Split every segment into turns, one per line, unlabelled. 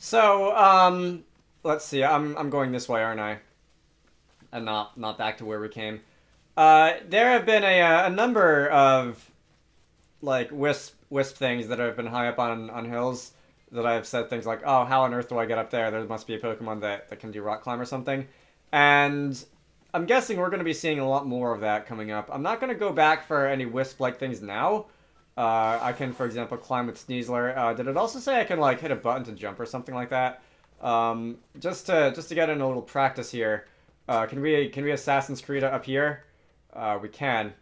So, let's see. I'm going this way, aren't I? And not back to where we came. There have been a number of like wisp things that have been high up on hills that I've said things like, "Oh, how on earth do I get up there? There must be a Pokemon that can do rock climb or something." And I'm guessing we're going to be seeing a lot more of that coming up. I'm not going to go back for any wisp-like things now. I can, for example, climb with Sneasler. Did it also say I can like hit a button to jump or something like that? Just to get in a little practice here. Can we Assassin's Creed up here? We can.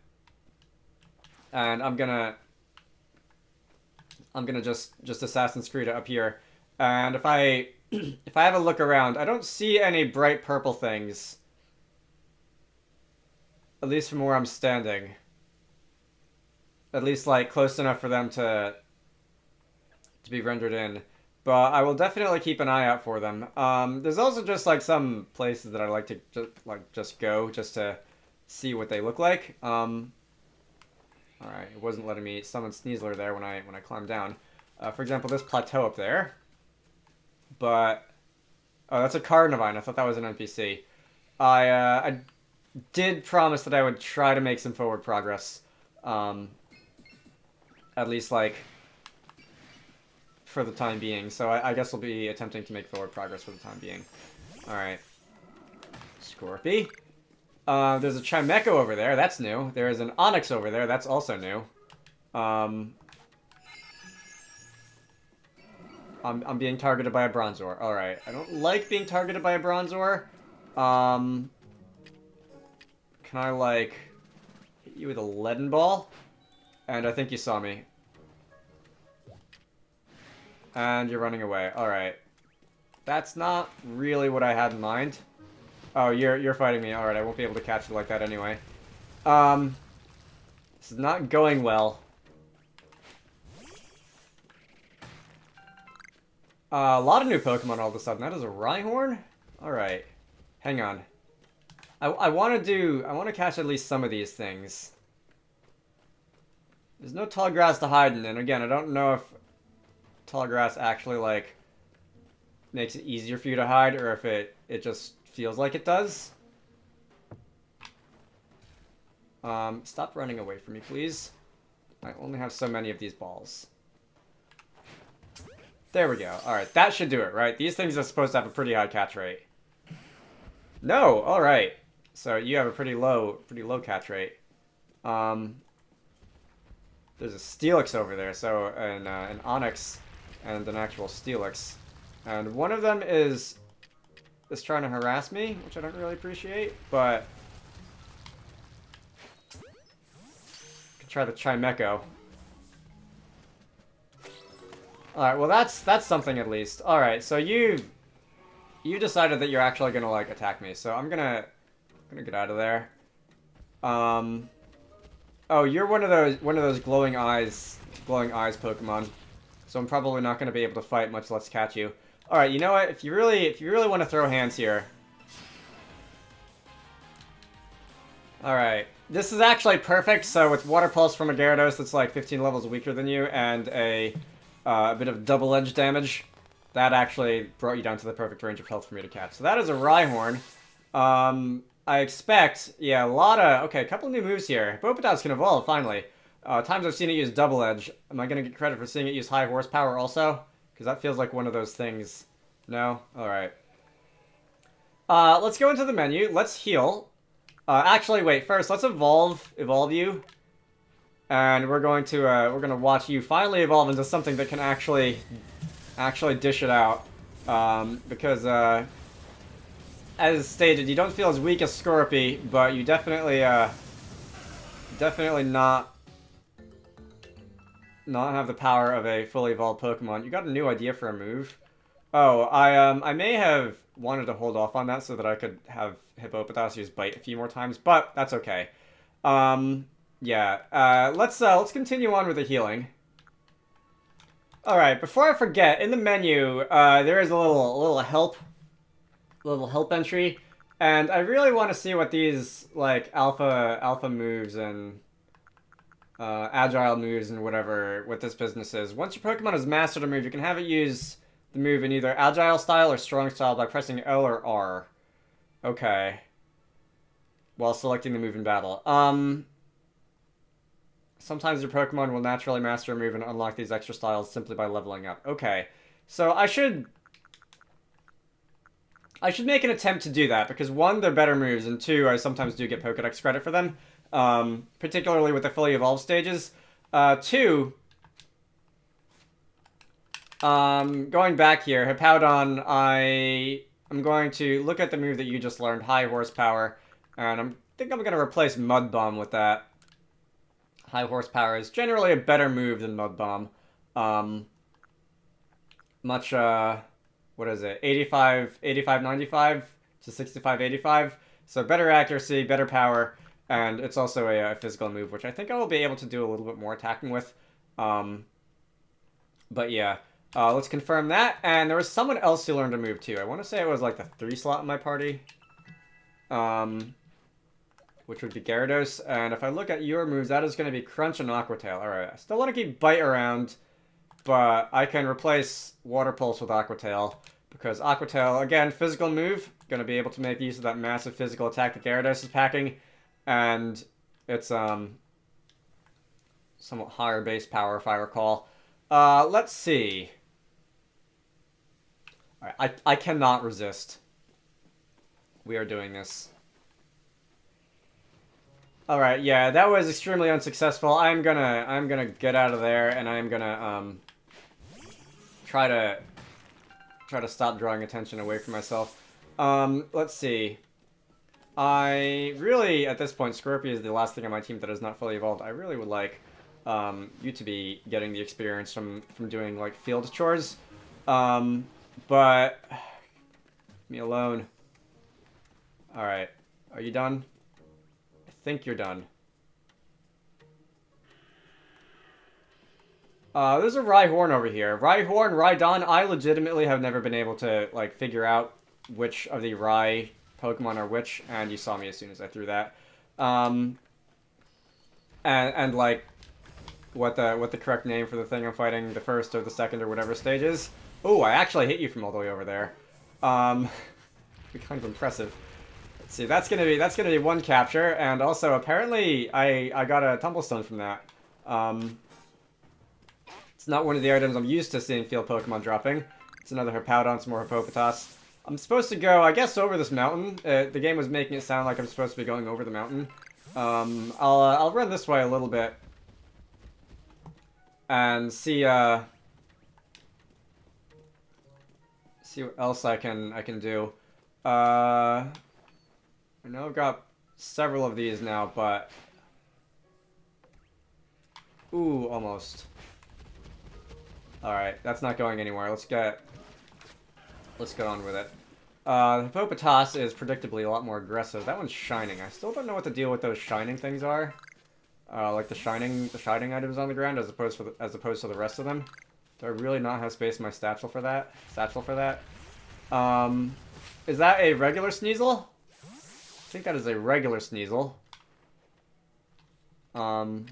And I'm gonna just Assassin's Creed up here. And if I if I have a look around, I don't see any bright purple things. At least from where I'm standing. At least like close enough for them to be rendered in. But I will definitely keep an eye out for them. There's also just like some places that I like to just go just to see what they look like. All right, it wasn't letting me summon Sneasler there when I climbed down. For example, this plateau up there. But oh, that's a Carnivine. I thought that was an NPC. I did promise that I would try to make some forward progress. At least like for the time being. So I guess we'll be attempting to make forward progress for the time being. All right, Scorpy. There's a Chimecho over there. That's new. There is an Onyx over there. That's also new. I'm being targeted by a Bronzor. All right. I don't like being targeted by a Bronzor. Can I like hit you with a Leaden Ball? And I think you saw me. And you're running away. All right. That's not really what I had in mind. Oh, you're fighting me. All right, I won't be able to catch you like that anyway. This is not going well. A lot of new Pokemon all of a sudden. That is a Rhyhorn? All right. Hang on. I want to catch at least some of these things. There's no tall grass to hide in, and again, I don't know if tall grass actually like makes it easier for you to hide or if it just feels like it does. Stop running away from me, please. I only have so many of these balls. There we go. Alright, that should do it, right? These things are supposed to have a pretty high catch rate. No! Alright. So you have a pretty low catch rate. There's a Steelix over there, so an Onyx and an actual Steelix. And one of them is trying to harass me, which I don't really appreciate, but I can try the Chimecho. Alright, well that's something at least. Alright, so you decided that you're actually gonna like attack me, so I'm gonna get out of there. Oh, you're one of those glowing eyes Pokemon. So I'm probably not gonna be able to fight, much less catch you. Alright, you know what? If you really want to throw hands here. Alright. This is actually perfect, so with Water Pulse from a Gyarados that's like 15 levels weaker than you, and a bit of double-edge damage, that actually brought you down to the perfect range of health for me to catch. So that is a Rhyhorn. I expect, yeah, okay, a couple new moves here. Hippopotas can evolve, finally. Times I've seen it use double edge. Am I going to get credit for seeing it use high horsepower also? Because that feels like one of those things. No? Alright. Let's go into the menu. Let's heal. Actually, wait, first, let's evolve you. And we're going to watch you finally evolve into something that can actually dish it out. Because, as stated, you don't feel as weak as Scorpy, but you definitely not have the power of a fully evolved Pokemon. You got a new idea for a move. Oh, I may have wanted to hold off on that so that I could have Hippopotas use Bite a few more times, but that's okay. Yeah. Let's continue on with the healing. All right. Before I forget, in the menu, there is a little help entry, and I really want to see what these like alpha moves and agile moves and what this business is. Once your Pokemon has mastered a move, you can have it use the move in either agile style or strong style by pressing L or R. Okay. While selecting the move in battle. Sometimes your Pokemon will naturally master a move and unlock these extra styles simply by leveling up. Okay. So I should make an attempt to do that, because one, they're better moves, and two, I sometimes do get Pokedex credit for them. Particularly with the fully evolved stages. Two, going back here, Hippowdon, I'm going to look at the move that you just learned, High Horsepower, and I think I'm going to replace Mud Bomb with that. High Horsepower is generally a better move than Mud Bomb. What is it, 85-95 to 65-85, so better accuracy, better power, and it's also a physical move, which I think I will be able to do a little bit more attacking with. But yeah, let's confirm that. And there was someone else who learned a move too. I want to say it was like the 3 slot in my party, which would be Gyarados. And if I look at your moves, that is going to be Crunch and Aqua Tail. All right, I still want to keep Bite around, but I can replace Water Pulse with Aqua Tail, because Aqua Tail, again, physical move, going to be able to make use of that massive physical attack that Gyarados is packing, and it's somewhat higher base power if I recall. Let's see. All right, I cannot resist. We are doing this. All right, yeah, that was extremely unsuccessful. I'm gonna get out of there, and I'm gonna try to stop drawing attention away from myself. Let's see. I really, at this point, Scorpio is the last thing on my team that is not fully evolved. I really would like you to be getting the experience from doing like field chores, but leave me alone. All right, are you done? I think you're done. There's a Rhyhorn over here. Rhyhorn, Rhydon, I legitimately have never been able to like figure out which of the Rhy Pokemon are which, and you saw me as soon as I threw that. And like what the correct name for the thing I'm fighting, the first or the second or whatever stage is. Oh, I actually hit you from all the way over there. Be kind of impressive. Let's see, that's gonna be one capture, and also apparently I got a Tumblestone from that. It's not one of the items I'm used to seeing field Pokemon dropping. It's another Hippowdon, some more Hippopotas. I'm supposed to go, I guess, over this mountain. The game was making it sound like I'm supposed to be going over the mountain. I'll run this way a little bit and see what else I can do. I know I've got several of these now, but ooh, almost. All right, that's not going anywhere. Let's get on with it. The Hippopotas is predictably a lot more aggressive. That one's shining. I still don't know what the deal with those shining things are. Like the shining items on the ground, as opposed to the rest of them. Do I really not have space in my satchel for that? Is that a regular Sneasel? I think that is a regular Sneasel. I'm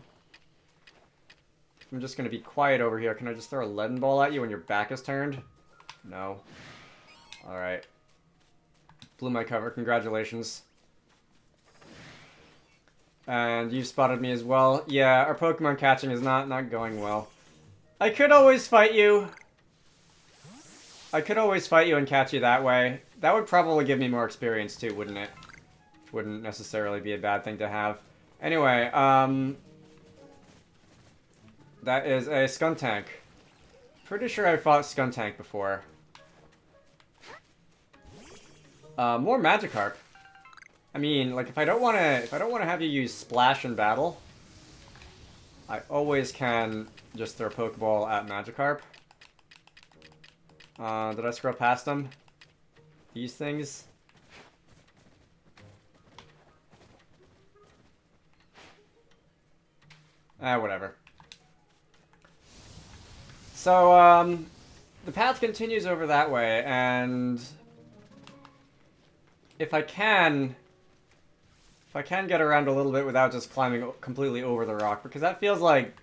just gonna be quiet over here. Can I just throw a leaden ball at you when your back is turned? No. Alright. Blew my cover. Congratulations. And you spotted me as well. Yeah, our Pokemon catching is not going well. I could always fight you. I could always fight you and catch you that way. That would probably give me more experience too, wouldn't it? Which wouldn't necessarily be a bad thing to have. Anyway, that is a Skuntank. Pretty sure I fought Skuntank before. More Magikarp. I mean, like if I don't want to have you use Splash in battle, I always can just throw a Pokeball at Magikarp. Did I scroll past them? These things. Whatever. So, the path continues over that way, and if I can get around a little bit without just climbing completely over the rock, because that feels like,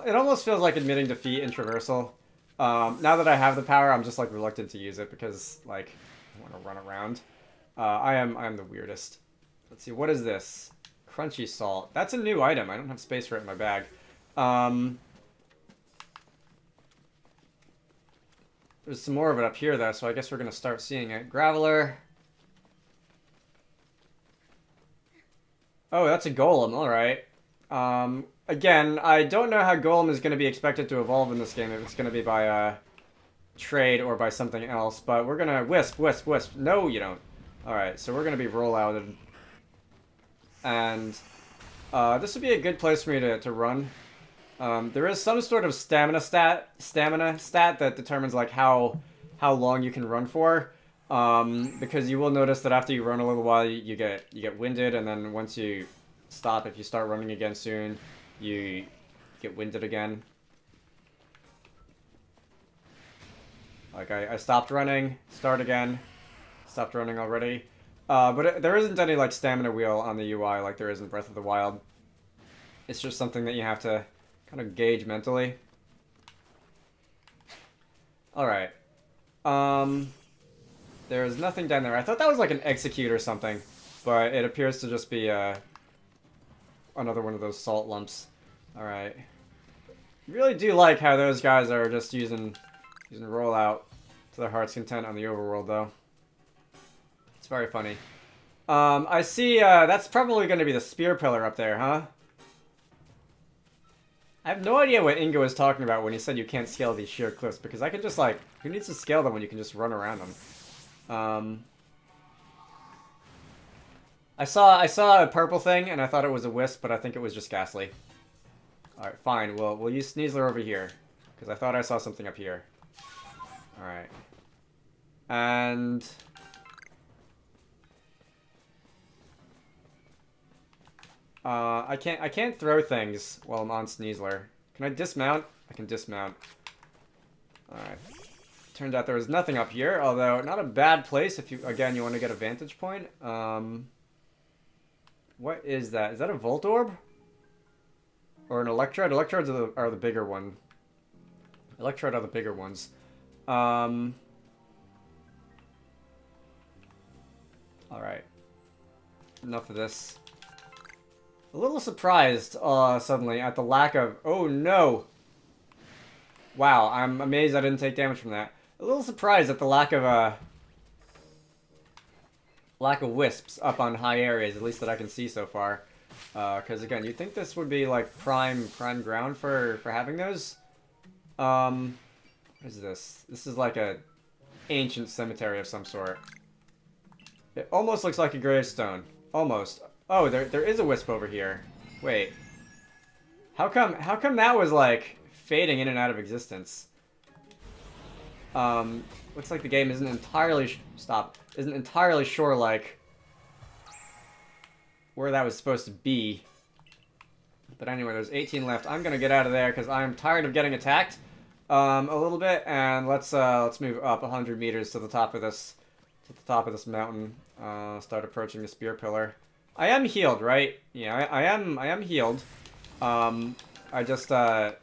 it almost feels like admitting defeat in traversal. Now that I have the power, I'm just like reluctant to use it because like I want to run around. I am the weirdest. Let's see, what is this? Crunchy salt. That's a new item. I don't have space for it in my bag. There's some more of it up here though, so I guess we're gonna start seeing it. Graveler. Oh, that's a golem. All right. Again, I don't know how golem is going to be expected to evolve in this game. If it's going to be by trade or by something else, but we're gonna wisp, wisp, wisp. No, you don't. All right, so we're gonna be rollouted, and this would be a good place for me to run. There is some sort of stamina stat that determines like how long you can run for. Because you will notice that after you run a little while, you get winded, and then once you stop, if you start running again soon, you get winded again. Like I stopped running, start again, stopped running already. There isn't any like stamina wheel on the UI like there is in Breath of the Wild. It's just something that you have to kind of gauge mentally. All right. There's nothing down there. I thought that was like an execute or something, but it appears to just be another one of those salt lumps. All right. Really do like how those guys are just using rollout to their heart's content on the overworld, though. It's very funny. I see. That's probably going to be the spear pillar up there, huh? I have no idea what Ingo was talking about when he said you can't scale these sheer cliffs, because I can just like, who needs to scale them when you can just run around them? I saw a purple thing and I thought it was a wisp, but I think it was just Ghastly. All right, fine. We'll use Sneasler over here because I thought I saw something up here. All right, and I can't throw things while I'm on Sneasler. Can I dismount? I can dismount. All right. Turned out there was nothing up here, although not a bad place if you want to get a vantage point. What is that? Is that a Volt Orb? Or an Electrode? Electrodes are the bigger one. Electrode are the bigger ones. Alright. Enough of this. A little surprised, suddenly, at the lack of... Oh, no! Wow, I'm amazed I didn't take damage from that. A little surprised at the lack of wisps up on high areas, at least that I can see so far. Because again, you'd think this would be like prime ground for having those. What is this? This is like a ancient cemetery of some sort. It almost looks like a gravestone. Almost. Oh, there is a wisp over here. Wait. How come that was like fading in and out of existence? Looks like the game isn't entirely isn't entirely sure like where that was supposed to be. But anyway, there's 18 left. I'm gonna get out of there because I'm tired of getting attacked a little bit, and let's move up 100 meters to the top of this mountain. Start approaching the spear pillar. I am healed, right? Yeah, I am healed. I just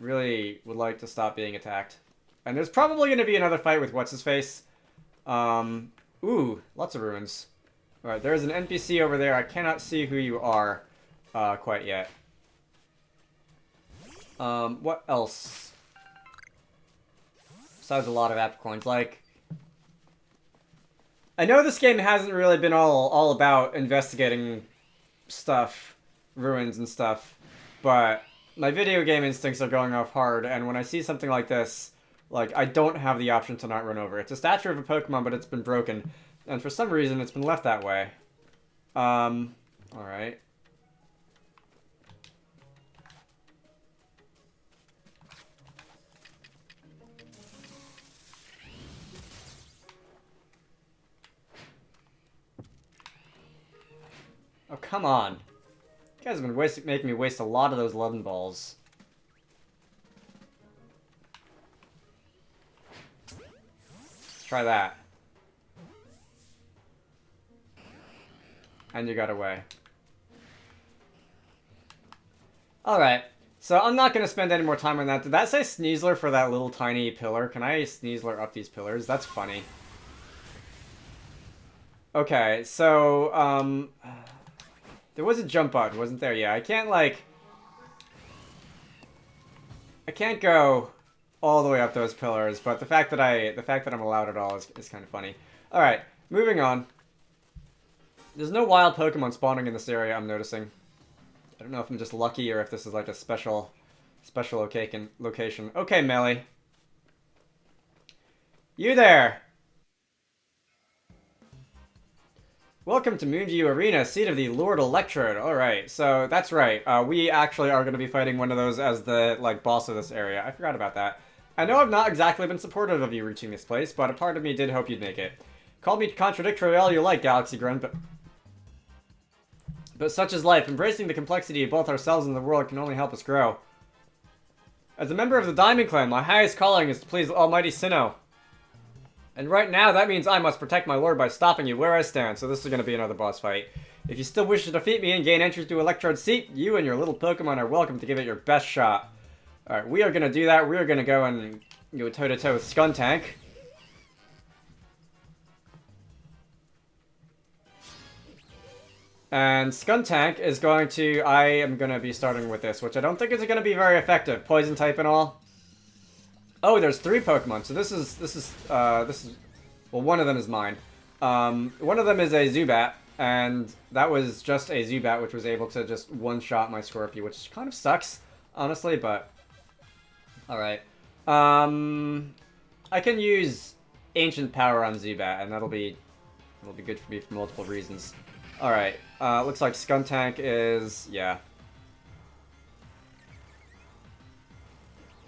really would like to stop being attacked. And there's probably going to be another fight with what's-his-face. Ooh, lots of ruins. Alright, there's an NPC over there. I cannot see who you are quite yet. What else? Besides a lot of apricorns. Like, I know this game hasn't really been all about investigating stuff, ruins and stuff, but my video game instincts are going off hard, and when I see something like this, like, I don't have the option to not run over. It's a statue of a Pokemon, but it's been broken. And for some reason, it's been left that way. Alright. Oh, come on. You guys have been making me waste a lot of those 11 balls. Try that. And you got away. Alright. So I'm not going to spend any more time on that. Did that say Sneasler for that little tiny pillar? Can I Sneasler up these pillars? That's funny. Okay, so, there was a jump button, wasn't there? Yeah, I can't, like... I can't go all the way up those pillars, but the fact that I'm allowed at all is kind of funny. Alright, moving on. There's no wild Pokemon spawning in this area, I'm noticing. I don't know if I'm just lucky or if this is like a special location. Okay, Melly. You there! Welcome to Moonview Arena, seat of the Lord Electrode. Alright, so that's right. We actually are going to be fighting one of those as the, like, boss of this area. I forgot about that. I know I've not exactly been supportive of you reaching this place, but a part of me did hope you'd make it. Call me contradictory all you like, Galaxy Grunt, but such is life. Embracing the complexity of both ourselves and the world can only help us grow. As a member of the Diamond Clan, my highest calling is to please Almighty Sinnoh. And right now, that means I must protect my lord by stopping you where I stand, so this is going to be another boss fight. If you still wish to defeat me and gain entry to Electrode's seat, you and your little Pokemon are welcome to give it your best shot. Alright, we are going to do that. We are going to go and go toe-to-toe with Skuntank. And Skuntank is going to... I am going to be starting with this, which I don't think is going to be very effective. Poison type and all. Oh, there's 3 Pokemon, so this is, well, one of them is mine. One of them is a Zubat, and that was just a Zubat, which was able to just one-shot my Scorpio, which kind of sucks, honestly, but... Alright. I can use Ancient Power on Zubat, and that'll be good for me for multiple reasons. Alright, looks like Skuntank is... yeah.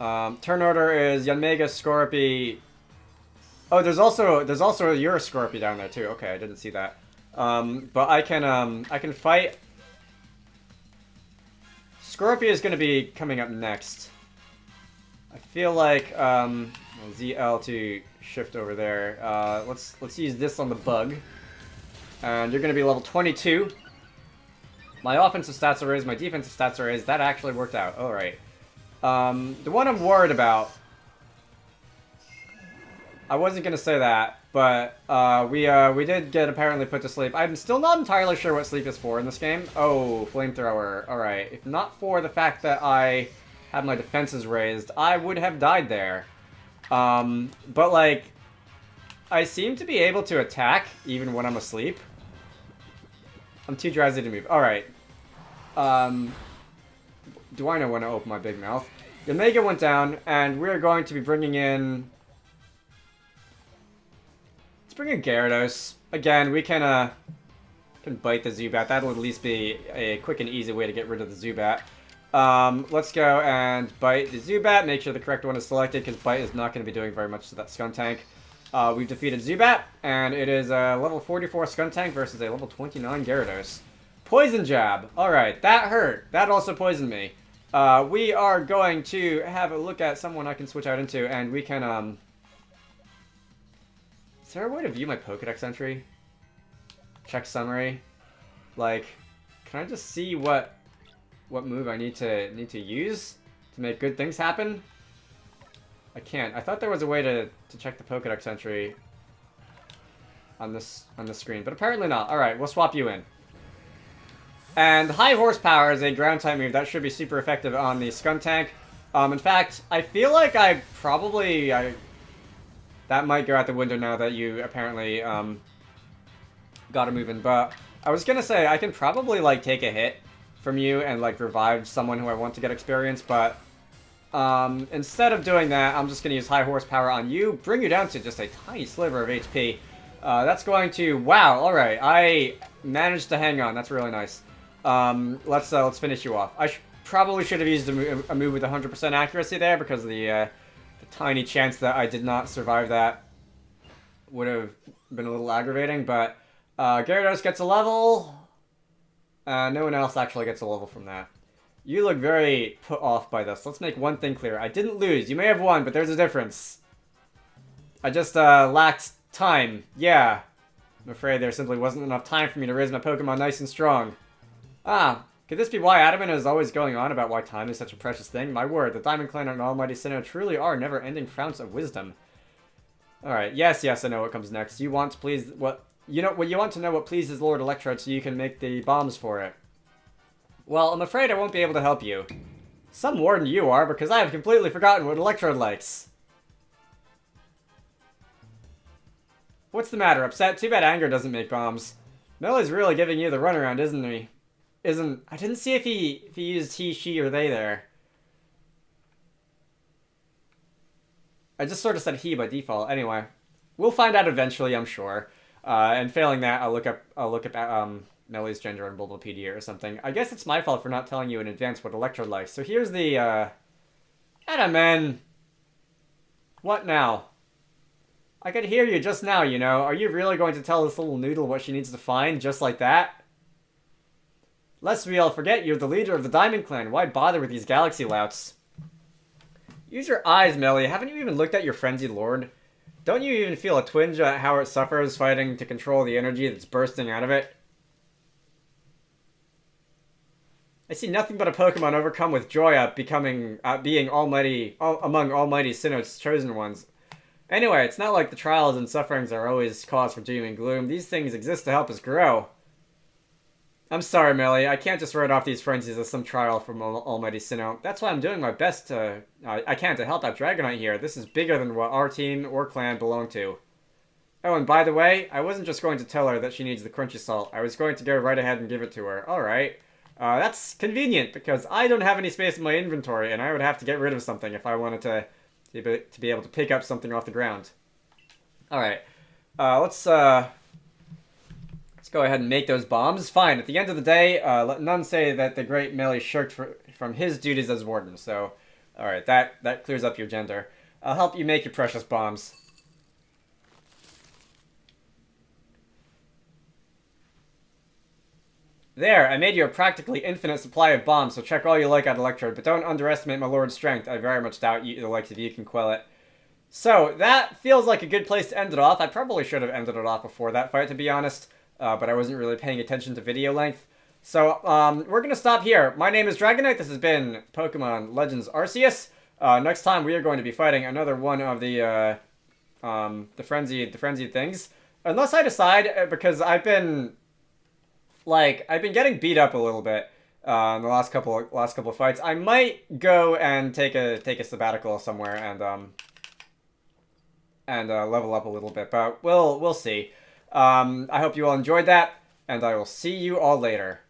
Turn order is Yanmega, Scorpy. Oh, there's also a Scorpy down there too. Okay, I didn't see that. But I can fight. Scorpy is going to be coming up next. I feel like ZL to shift over there. Let's use this on the bug. And you're going to be level 22. My offensive stats are raised. My defensive stats are raised. That actually worked out. All right. The one I'm worried about... I wasn't gonna say that, but, we did get apparently put to sleep. I'm still not entirely sure what sleep is for in this game. Oh, flamethrower. Alright. If not for the fact that I have my defenses raised, I would have died there. But, like, I seem to be able to attack even when I'm asleep. I'm too drowsy to move. Alright. Do I know when to open my big mouth? Yanmega went down, and we're going to be bringing in... Let's bring in Gyarados. Again, we can bite the Zubat. That'll at least be a quick and easy way to get rid of the Zubat. Let's go and bite the Zubat. Make sure the correct one is selected, because bite is not going to be doing very much to that Skuntank. We've defeated Zubat, and it is a level 44 Skuntank versus a level 29 Gyarados. Poison Jab. Alright, that hurt. That also poisoned me. We are going to have a look at someone I can switch out into, and we can, Is there a way to view my Pokédex entry? Check summary? Like, can I just see what move I need to use to make good things happen? I can't. I thought there was a way to check the Pokédex entry on this screen, but apparently not. Alright, we'll swap you in. And High Horsepower is a ground-type move. That should be super effective on the Skuntank. In fact, I feel like that might go out the window now that you apparently got a move in. But I was gonna say, I can probably, like, take a hit from you and, like, revive someone who I want to get experience, but instead of doing that, I'm just gonna use High Horsepower on you, bring you down to just a tiny sliver of HP. That's going to... Wow, alright. I managed to hang on. That's really nice. Let's finish you off. I probably should have used a move with 100% accuracy there, because the tiny chance that I did not survive that would have been a little aggravating, but Gyarados gets a level. No one else actually gets a level from that. You look very put off by this. Let's make one thing clear. I didn't lose. You may have won, but there's a difference. I just lacked time. Yeah. I'm afraid there simply wasn't enough time for me to raise my Pokemon nice and strong. Ah, Could this be why adamant is always going on about why time is such a precious thing? My word, the Diamond Clan and Almighty Sinnoh truly are never-ending founts of wisdom. Alright, yes, I know what comes next. You want to please what you want to know what pleases Lord Electrode so you can make the bombs for it. Well, I'm afraid I won't be able to help you. Some warden you are, because I have completely forgotten what Electrode likes. What's the matter? Upset? Too bad anger doesn't make bombs. Melo's really giving you the runaround, isn't he? I didn't see if he used he, she, or they there. I just sort of said he by default. Anyway, we'll find out eventually, I'm sure. And failing that, I'll look up Melo's gender in Bulbapedia or something. I guess it's my fault for not telling you in advance what Electrode likes. So here's the Adaman. What now? I could hear you just now, you know. Are you really going to tell this little noodle what she needs to find just like that? Lest we all forget, you're the leader of the Diamond Clan. Why bother with these galaxy louts? Use your eyes, Melly. Haven't you even looked at your frenzied lord? Don't you even feel a twinge at how it suffers fighting to control the energy that's bursting out of it? I see nothing but a Pokemon overcome with joy at being among Almighty Sinnoh's chosen ones. Anyway, it's not like the trials and sufferings are always cause for doom and gloom. These things exist to help us grow. I'm sorry, Melly. I can't just write off these frenzies as some trial from Almighty Sinnoh. That's why I'm doing my best I can to help out Dragonite here. This is bigger than what our team or clan belong to. Oh, and by the way, I wasn't just going to tell her that she needs the crunchy salt. I was going to go right ahead and give it to her. Alright. That's convenient, because I don't have any space in my inventory, and I would have to get rid of something if I wanted to be able to pick up something off the ground. Alright. Let's go ahead and make those bombs. Fine. At the end of the day, let none say that the great Melly shirked from his duties as warden. So, alright, that clears up your gender. I'll help you make your precious bombs. There, I made you a practically infinite supply of bombs, so check all you like at Electrode, but don't underestimate my lord's strength. I very much doubt the likes of you can quell it. So, that feels like a good place to end it off. I probably should have ended it off before that fight, to be honest, but I wasn't really paying attention to video length. So, we're gonna stop here. My name is Dragonite. This has been Pokemon Legends Arceus. Next time, we are going to be fighting another one of the frenzied things. Unless I decide, because I've been getting beat up a little bit in the last couple of fights. I might go and take a sabbatical somewhere and level up a little bit, but we'll see. I hope you all enjoyed that, and I will see you all later.